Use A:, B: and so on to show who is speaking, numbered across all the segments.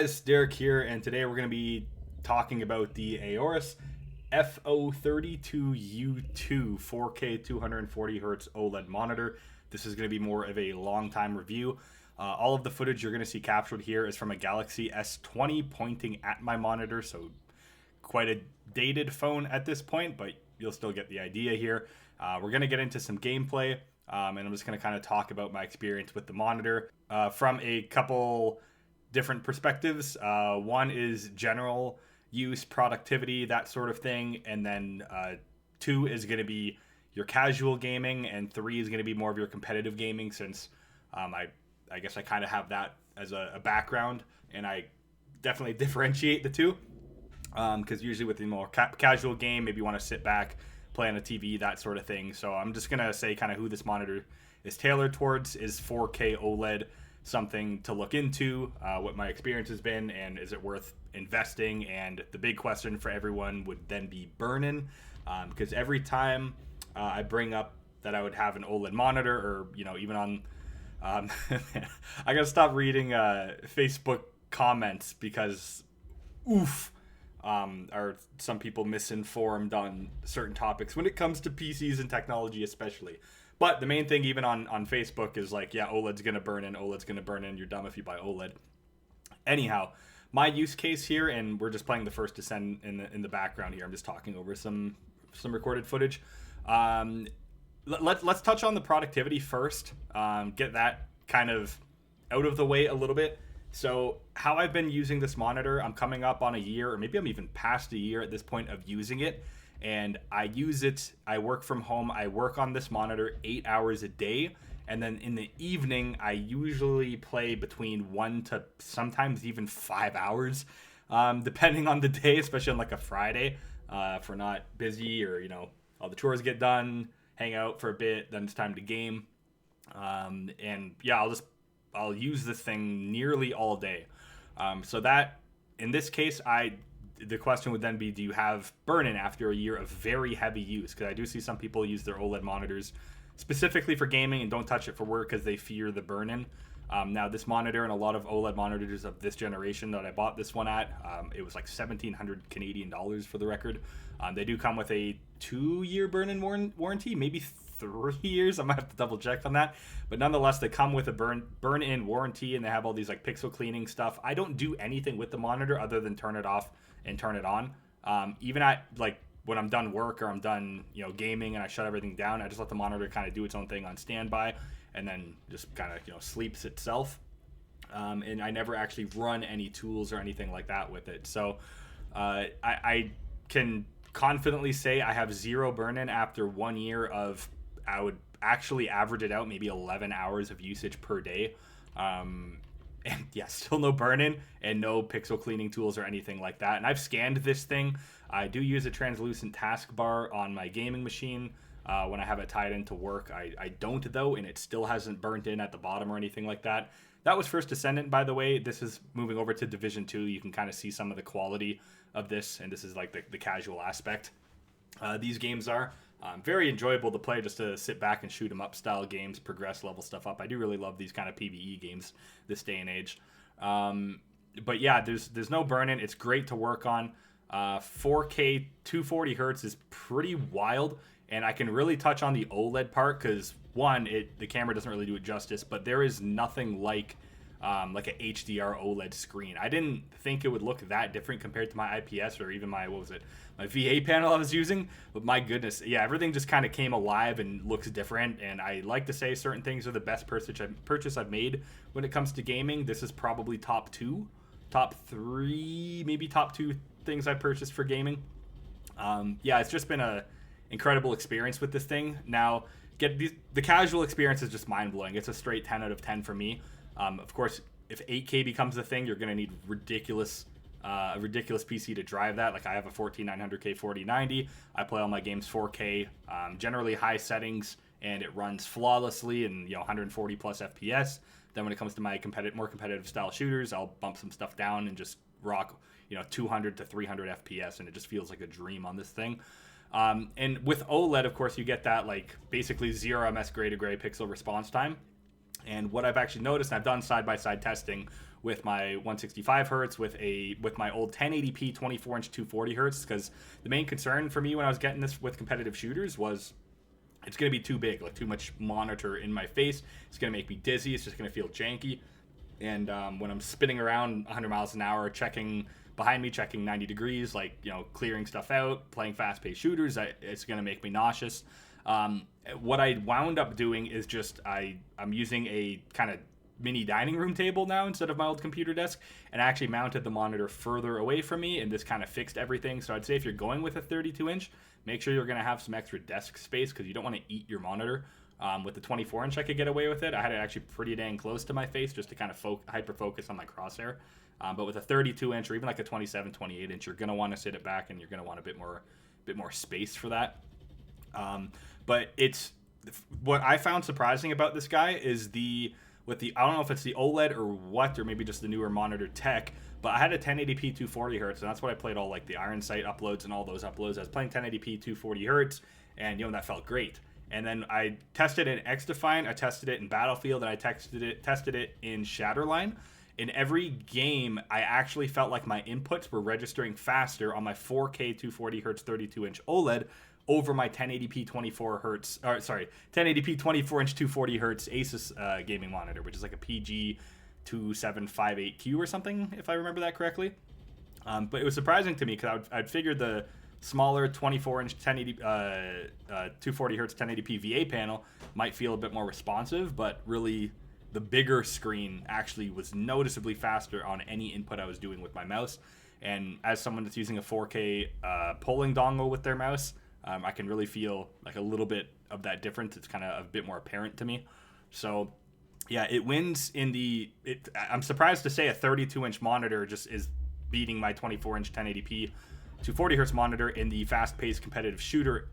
A: It's Derek here, and today we're going to be talking about the AORUS FO32U2 4K 240Hz OLED monitor. This is going to be more of a long time review. All of the footage you're going to see captured here is from a Galaxy S20 pointing at my monitor, so quite a dated phone at this point, but you'll still get the idea here. We're going to get into some gameplay, and I'm just going to kind of talk about my experience with the monitor from a couple different perspectives. One is general use, productivity, that sort of thing, and then two is going to be your casual gaming, and three is going to be more of your competitive gaming, since I guess I kind of have that as a background, and I definitely differentiate the two, because usually with the more casual game, maybe you want to sit back, play on a TV, that sort of thing. So I'm just going to say kind of who this monitor is tailored towards. Is 4K OLED something to look into, what my experience has been, and is it worth investing? And the big question for everyone would then be burn-in, because every time I bring up that I would have an OLED monitor, or even on I gotta stop reading Facebook comments, because are some people misinformed on certain topics when it comes to PCs and technology especially. But the main thing, even on Facebook, is like, yeah, OLED's going to burn in, OLED's going to burn in, you're dumb if you buy OLED. Anyhow, my use case here, and we're just playing the first descent in the background here. I'm just talking over some recorded footage. Let's touch on the productivity first, get that kind of out of the way a little bit. So how I've been using this monitor, I'm coming up on a year, or maybe I'm even past a year at this point of using it. And I use it, I work from home, I work on this monitor 8 hours a day, and then in the evening I usually play between 1 to sometimes even 5 hours, depending on the day, especially on like a Friday, if we're not busy, or all the chores get done, hang out for a bit, then it's time to game. And yeah, I'll use this thing nearly all day. So that, in this case, the question would then be, do you have burn-in after a year of very heavy use? Because I do see some people use their OLED monitors specifically for gaming and don't touch it for work because they fear the burn-in. Now, this monitor and a lot of OLED monitors of this generation that I bought this one at, it was like 1,700 Canadian dollars for the record. They do come with a 2-year burn-in warranty, maybe 3 years. I'm gonna have to double check on that, but nonetheless, they come with a burn-in warranty, and they have all these like pixel cleaning stuff. I don't do anything with the monitor other than turn it off and turn it on. Even at like when I'm done work, or I'm done gaming, and I shut everything down, I just let the monitor kind of do its own thing on standby, and then just kind of sleeps itself. And I never actually run any tools or anything like that with it. So I can confidently say I have zero burn-in after 1 year of, I would actually average it out, maybe 11 hours of usage per day. And yeah, still no burn-in and no pixel cleaning tools or anything like that. And I've scanned this thing. I do use a translucent taskbar on my gaming machine when I have it tied into work. I don't, though, and it still hasn't burnt in at the bottom or anything like that. That was First Descendant, by the way. This is moving over to Division 2. You can kind of see some of the quality of this, and this is like the casual aspect. These games are very enjoyable to play, just to sit back and shoot 'em up style games, progress, level stuff up. I do really love these kind of PvE games this day and age. But yeah, there's no burn-in. It's great to work on. 4K 240 hertz is pretty wild, and I can really touch on the OLED part, because one, the camera doesn't really do it justice, but there is nothing like an HDR OLED screen. I didn't think it would look that different compared to my IPS, or even my VA panel I was using, but my goodness, yeah, everything just kind of came alive and looks different. And I like to say certain things are the best purchase I've made when it comes to gaming. This is probably top 3, maybe top 2 things I purchased for gaming. Yeah, it's just been a incredible experience with this thing. Now, the casual experience is just mind-blowing. It's a straight 10 out of 10 for me. Of course, if 8K becomes a thing, you're going to need a ridiculous PC to drive that. Like, I have a 14900K 4090. I play all my games 4K, generally high settings, and it runs flawlessly and 140 plus FPS. Then when it comes to my more competitive style shooters, I'll bump some stuff down and just rock 200 to 300 FPS, and it just feels like a dream on this thing. And with OLED, of course, you get that like basically 0 ms gray to gray pixel response time. And what I've actually noticed, and I've done side-by-side testing with my 165 hertz with my old 1080p 24-inch 240 hertz, because the main concern for me when I was getting this with competitive shooters was it's going to be too big, like too much monitor in my face. It's going to make me dizzy. It's just going to feel janky. And when I'm spinning around 100 miles an hour, checking behind me, checking 90 degrees, like, you know, clearing stuff out, playing fast-paced shooters, it's going to make me nauseous. What I wound up doing is just I'm using a kind of mini dining room table now instead of my old computer desk, and I actually mounted the monitor further away from me, and this kind of fixed everything. So I'd say if you're going with a 32-inch, make sure you're going to have some extra desk space, because you don't want to eat your monitor. With the 24-inch, I could get away with it. I had it actually pretty dang close to my face just to kind of hyper-focus on my crosshair. But with a 32-inch or even like a 27, 28-inch, you're going to want to sit it back, and you're going to want a bit more space for that. But it's what I found surprising about this guy is I don't know if it's the OLED or what, or maybe just the newer monitor tech, but I had a 1080p 240 hertz, and that's what I played all like the Iron Sight uploads and all those uploads. I was playing 1080p 240 hertz, and that felt great. And then I tested it in XDefiant, I tested it in Battlefield, and I tested it in Shatterline. In every game, I actually felt like my inputs were registering faster on my 4K 240 hertz 32-inch OLED over my 1080p 1080p 24-inch 240 hertz Asus gaming monitor, which is like a PG2758Q or something, if I remember that correctly. But it was surprising to me, because I'd figured the smaller 24-inch 240 hertz 1080p VA panel might feel a bit more responsive, but really the bigger screen actually was noticeably faster on any input I was doing with my mouse. And as someone that's using a 4K polling dongle with their mouse, I can really feel like a little bit of that difference. It's kind of a bit more apparent to me. So yeah, it wins in I'm surprised to say a 32-inch monitor just is beating my 24-inch 1080p 240 hertz monitor in the fast-paced competitive shooter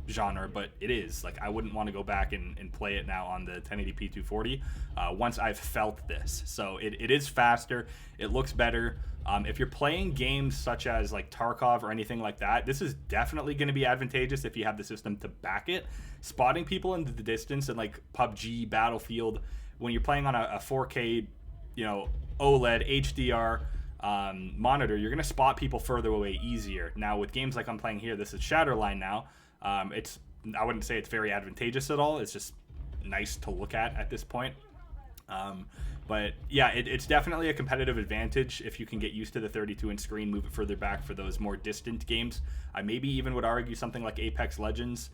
A: genre, but it is. Like, I wouldn't want to go back and play it now on the 1080p 240 once I've felt this. So it is faster. It looks better. If you're playing games such as like Tarkov or anything like that, this is definitely going to be advantageous if you have the system to back it. Spotting people into the distance in like PUBG, Battlefield, when you're playing on a 4K, OLED HDR monitor, you're going to spot people further away easier. Now with games like I'm playing here, this is Shatterline now. I wouldn't say it's very advantageous at all. It's just nice to look at this point. But yeah, it's definitely a competitive advantage if you can get used to the 32-inch screen, move it further back for those more distant games. I maybe even would argue something like Apex Legends,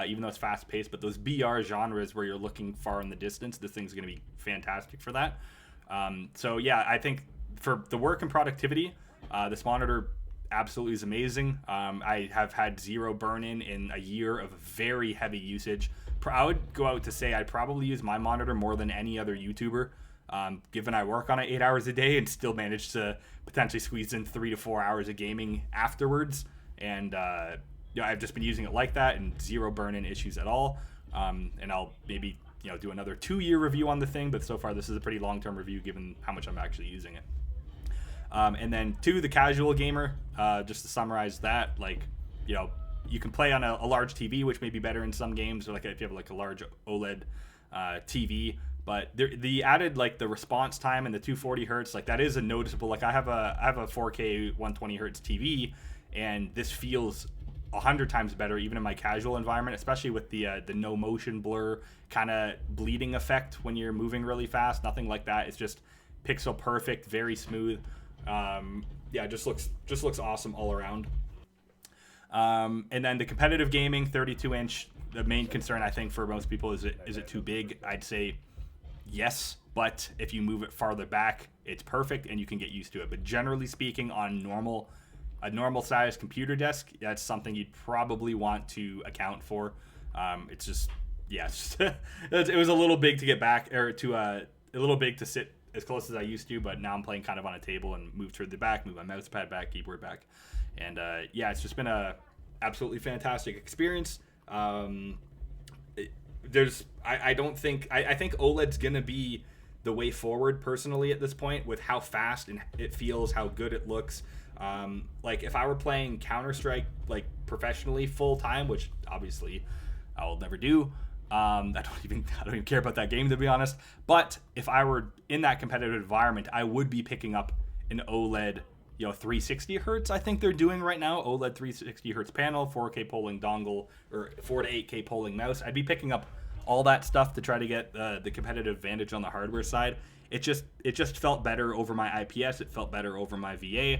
A: even though it's fast-paced, but those BR genres where you're looking far in the distance, this thing's going to be fantastic for that. So yeah, I think for the work and productivity, this monitor absolutely is amazing. I have had zero burn-in in a year of very heavy usage. I would go out to say I probably use my monitor more than any other YouTuber, given I work on it 8 hours a day and still manage to potentially squeeze in 3 to 4 hours of gaming afterwards. And I've just been using it like that, and zero burn-in issues at all. And I'll maybe do another 2-year review on the thing, but so far this is a pretty long-term review given how much I'm actually using it. And then to the casual gamer, just to summarize that, you can play on a large TV, which may be better in some games, or like if you have like a large OLED TV. But the added the response time and the 240 hertz, that is a noticeable. I have a 4K 120 hertz TV, and this feels 100 times better even in my casual environment, especially with the no motion blur kind of bleeding effect when you're moving really fast. Nothing like that. It's just pixel perfect, very smooth. Just looks awesome all around. And then the competitive gaming 32-inch, the main concern I think for most people is it too big? I'd say yes, but if you move it farther back, it's perfect and you can get used to it. But generally speaking, on a normal sized computer desk, that's something you'd probably want to account for. It's just it was a little big to get back, or to a little big to sit as close as I used to, but now I'm playing kind of on a table and move toward the back, move my mouse pad back, keyboard back. And it's just been a absolutely fantastic experience. I think OLED's gonna be the way forward personally at this point, with how fast and it feels, how good it looks. If I were playing Counter-Strike professionally full time, which obviously I will never do, I don't even care about that game, to be honest. But if I were in that competitive environment, I would be picking up an OLED, 360 hertz. I think they're doing right now. OLED 360 hertz panel, 4K polling dongle, or 4 to 8K polling mouse. I'd be picking up all that stuff to try to get the competitive advantage on the hardware side. It just felt better over my IPS. It felt better over my VA.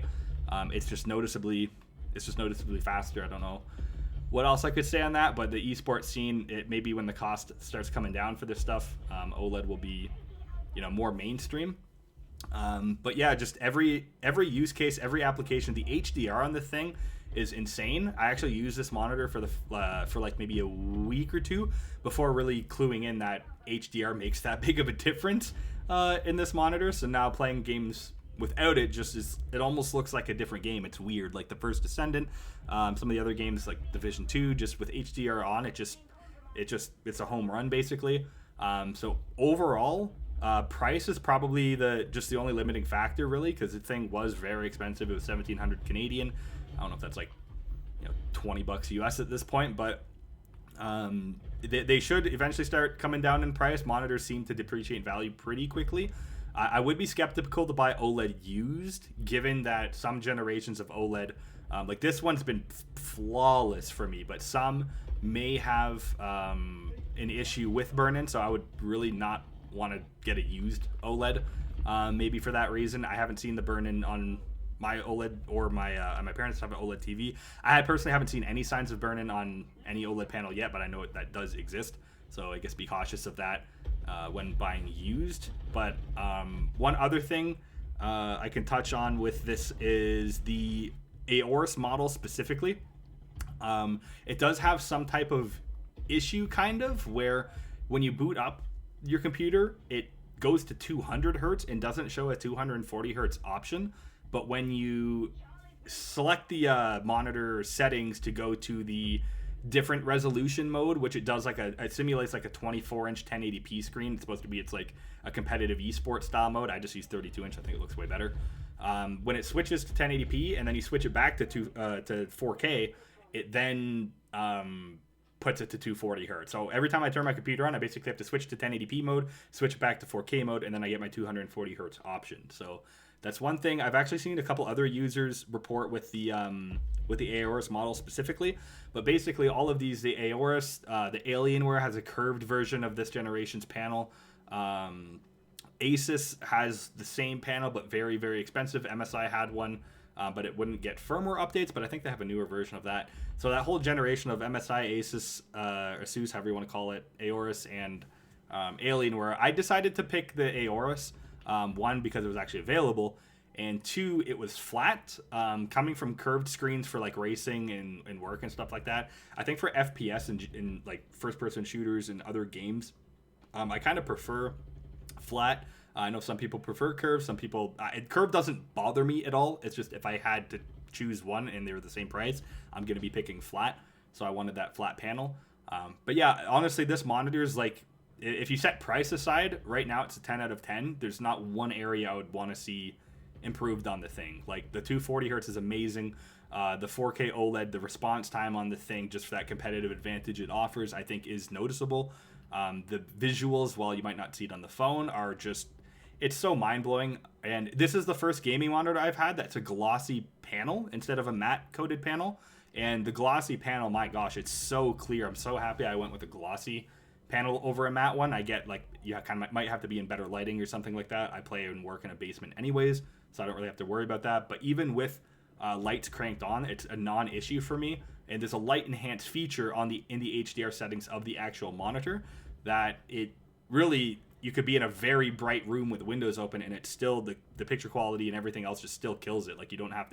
A: It's just noticeably faster. I don't know what else I could say on that, but the esports scene, it maybe when the cost starts coming down for this stuff, OLED will be, more mainstream. But yeah, just every use case, every application, the HDR on the thing is insane. I actually used this monitor for like maybe a week or two before really cluing in that HDR makes that big of a difference in this monitor. So now playing games without it it almost looks like a different game. It's weird. Like the First Descendant, some of the other games like Division 2, just with HDR on, it's a home run basically. So overall, price is probably the only limiting factor really, because the thing was very expensive. It was 1,700 Canadian. I don't know if that's like $20 US at this point, but they should eventually start coming down in price. Monitors seem to depreciate in value pretty quickly. I would be skeptical to buy OLED used, given that some generations of OLED, like this one's been flawless for me, but some may have an issue with burn-in, so I would really not want to get a used OLED. Maybe for that reason, I haven't seen the burn-in on my OLED or my parents have an OLED TV. I personally haven't seen any signs of burn-in on any OLED panel yet, but I know that does exist, so I guess be cautious of that when buying used. But one other thing I can touch on with this is the AORUS model specifically. It does have some type of issue, kind of, where when you boot up your computer, it goes to 200 hertz and doesn't show a 240 hertz option. But when you select the monitor settings to go to the different resolution mode, which it does it simulates like a 24-inch 1080p screen. It's like a competitive esports style mode. I just use 32-inch. I think it looks way better. When it switches to 1080p and then you switch it back to 4K, it then puts it to 240 hertz. So every time I turn my computer on, I basically have to switch to 1080p mode, switch back to 4K mode, and then I get my 240 hertz option. So that's one thing. I've actually seen a couple other users report with the AORUS model specifically, but basically all of these, the AORUS, the Alienware has a curved version of this generation's panel. Asus has the same panel, but very, very expensive. MSI had one, but it wouldn't get firmware updates, but I think they have a newer version of that. So that whole generation of MSI, Asus, Asus, however you want to call it, AORUS, and Alienware, I decided to pick the AORUS. One, because it was actually available, and two, it was flat. Coming from curved screens for like racing and work and stuff like that, I think for FPS and in like first-person shooters and other games, I kind of prefer flat. I know some people prefer curve. Some people curve doesn't bother me at all. It's just if I had to choose one and they were the same price, I'm going to be picking flat. So I wanted that flat panel. But yeah, honestly, this monitor is like, if you set price aside, right now it's a 10 out of 10. There's not one area I would want to see improved on the thing. Like the 240 hertz is amazing. The 4K OLED, the response time on the thing, just for that competitive advantage it offers, I think is noticeable. The visuals, while you might not see it on the phone, are just, it's so mind-blowing. And this is the first gaming monitor I've had that's a glossy panel instead of a matte coated panel. And the glossy panel, my gosh, it's so clear. I'm so happy I went with a glossy panel over a matte one. I get like, you kind of might have to be in better lighting or something like that. I play and work in a basement anyways, so I don't really have to worry about that. But even with lights cranked on, it's a non-issue for me. And there's a light enhanced feature in the HDR settings of the actual monitor that it really, you could be in a very bright room with windows open and it's still, the picture quality and everything else just still kills it. Like you don't have,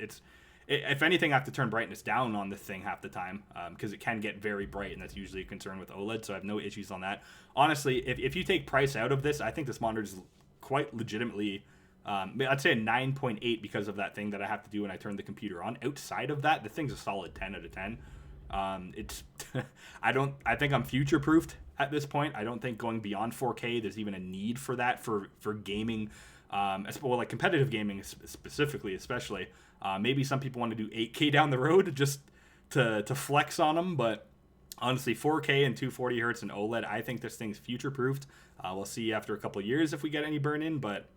A: if anything, I have to turn brightness down on the thing half the time because it can get very bright, and that's usually a concern with OLED, so I have no issues on that. Honestly, if you take price out of this, I think this monitor is quite legitimately, I'd say a 9.8 because of that thing that I have to do when I turn the computer on. Outside of that, the thing's a solid 10 out of 10. It's I think I'm future-proofed at this point. I don't think going beyond 4K, there's even a need for that for gaming, like competitive gaming specifically, especially. Maybe some people want to do 8K down the road just to flex on them, but Honestly, 4K and 240 hertz and OLED, I think this thing's future proofed. We'll see after a couple years if we get any burn in, but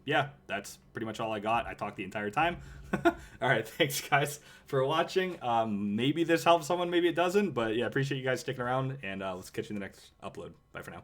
A: yeah, that's pretty much all I got. I talked the entire time. All right, thanks guys for watching. Maybe this helps someone, maybe it doesn't, but yeah, appreciate you guys sticking around, and let's catch you in the next upload. Bye for now.